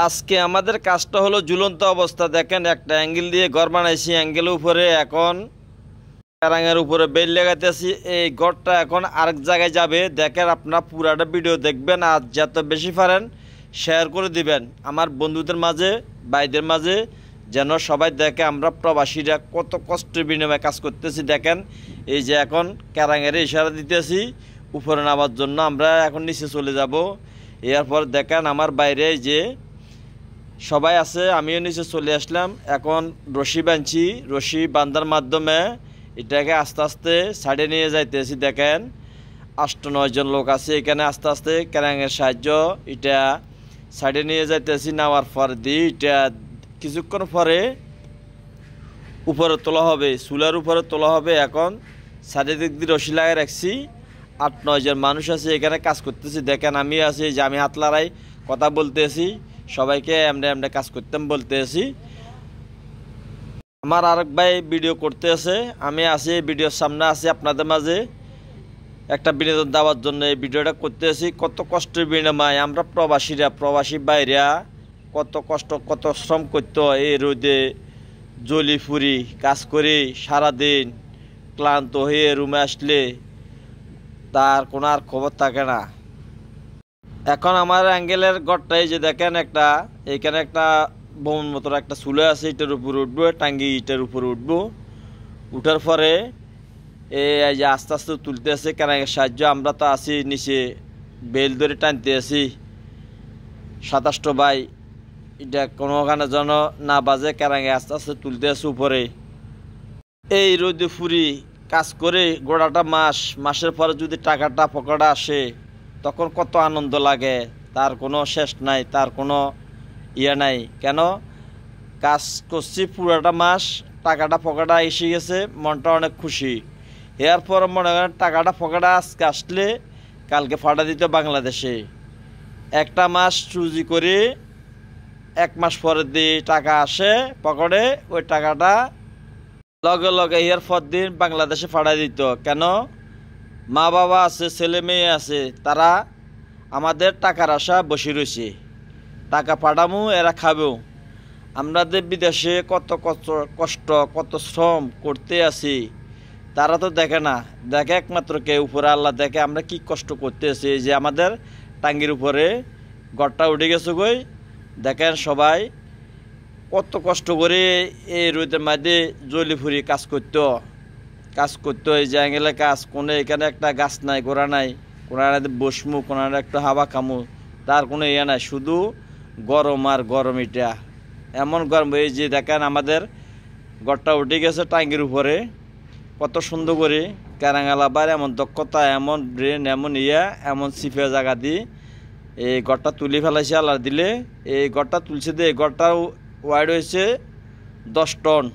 আজকে আমাদের কাজটা হলো ঝুলন্ত অবস্থা। দেখেন একটা অ্যাঙ্গেল দিয়ে ঘর বানাইছি, অ্যাঙ্গেলের উপরে এখন কারাঙের উপরে বেল লাগাইতেছি। এই ঘরটা এখন আরেক জায়গায় যাবে। দেখেন আপনারা পুরাটা ভিডিও দেখবেন আর যত বেশি পারেন শেয়ার করে দিবেন আমার বন্ধুদের মাঝে, ভাইদের মাঝে, যেন সবাই দেখে আমরা প্রবাসীরা কত কষ্টের বিনিময়ে কাজ করতেছি। দেখেন এই যে এখন কারাঙের ইশারা দিতেছি উপরে নামার জন্য, আমরা এখন নিচে চলে যাব। এরপর দেখেন আমার বাইরে যে সবাই আছে, আমিও নিচে চলে আসলাম। এখন রশি বাঁধছি, রশি বাঁধার মাধ্যমে এটাকে আস্তে আস্তে সাইডে নিয়ে যাইতেছি। দেখেন 8-9 জন লোক আছে এখানে, আস্তে আস্তে ক্যারাঙের সাহায্য এটা সাইডে নিয়ে যাইতেছি। নেওয়ার পর দিয়ে এটা কিছুক্ষণ পরে উপরে তোলা হবে, চুলার উপরে তোলা হবে। এখন সাইডের দিক দিয়ে রশি লাগিয়ে রাখছি। 8-9 জন মানুষ আছে এখানে কাজ করতেছি। দেখেন আমি আছি যে আমি হাত লড়াই কথা বলতেছি, সবাইকে এমনি এমনি কাজ করতাম বলতেছি। আমার আরেক ভাই ভিডিও করতে আছে, আমি আছি ভিডিওর সামনে আছি আপনাদের মাঝে একটা বিনোদন দেওয়ার জন্য এই ভিডিওটা করতে আছি। কত কষ্টের বিনিময় আমরা প্রবাসীরা, প্রবাসী বাইরা কত কষ্ট কত শ্রম করতে হয়। এই রোদে জলি ফুরি কাজ করে সারাদিন ক্লান্ত হয়ে রুমে আসলে তার কোনো আর খবর থাকে না। এখন আমার অ্যাঙ্গেলের ঘরটাই যে দেখেন একটা এইখানে একটা বোন মতো একটা চুলে আছে, এটার উপরে উঠবো, টাঙ্গি এটার উপরে উঠবো। উঠার পরে এই যে আস্তে আস্তে তুলতে আছে ক্যারাঙের সাহায্য। আমরা তো আছি নিচে বেল ধরে টানতে আছি। 27 ভাই এটা কোনোখানে যেন না বাজে, ক্যারাঙে আস্তে আস্তে তুলতে আছে উপরে। এই রোদে ফুরি কাজ করে গোড়াটা মাসের পরে যদি টাকাটা পকেটে আসে তখন কত আনন্দ লাগে, তার কোনো শেষ নাই, তার কোনো ইয়ে নাই। কেন কাজ করছি পুরোটা মাস, টাকাটা পকেটে এসে গেছে, মনটা অনেক খুশি। এরপর মনে করেন টাকাটা পকেটে আজকে আসলে কালকে ফাটা দিত বাংলাদেশে। একটা মাস চুজি করে 1 মাস পরে দিয়ে টাকা আসে পকেটে, ওই টাকাটা লগে লগে এরপর দিন বাংলাদেশে ফাটা দিত। কেন মা বাবা আছে, ছেলে মেয়ে আছে, তারা আমাদের টাকার আশা বসে রয়েছে, টাকা পাঠামু এরা খাবেও। আমাদের বিদেশে কত কত কষ্ট কত শ্রম করতে আছি, তারা তো দেখে না, দেখে একমাত্র কে উপরে আল্লাহ দেখে আমরা কি কষ্ট করতে আছি। এই যে আমাদের টাঙ্গির উপরে ঘরটা উঠে গেছে গই, দেখেন সবাই কত কষ্ট করে এই রোদের মধ্যে জলি ফুরি কাজ করতো। এই যে অ্যাঙ্গেলে কাজ, কোনো এখানে একটা গাছ নাই, গোড়া নাই, কোনো বসমু, কোনো একটা হাওয়া খামু, তার কোনো ইয়ে নাই, শুধু গরম আর গরম। এটা এমন গরম। এই যে দেখেন আমাদের ঘরটা উঠে গেছে টাঙ্গির উপরে, কত সুন্দর করে ক্যারাঙালাবার এমন দক্ষতা, এমন ব্রেন, এমন ইয়া, এমন সিফে জায়গা দিয়ে এই ঘরটা তুলে ফেলাইছে আল্লাহ দিলে। এই ঘরটা তুলছে দিয়ে এই ঘরটার ওয়াইড হয়েছে 10 টন।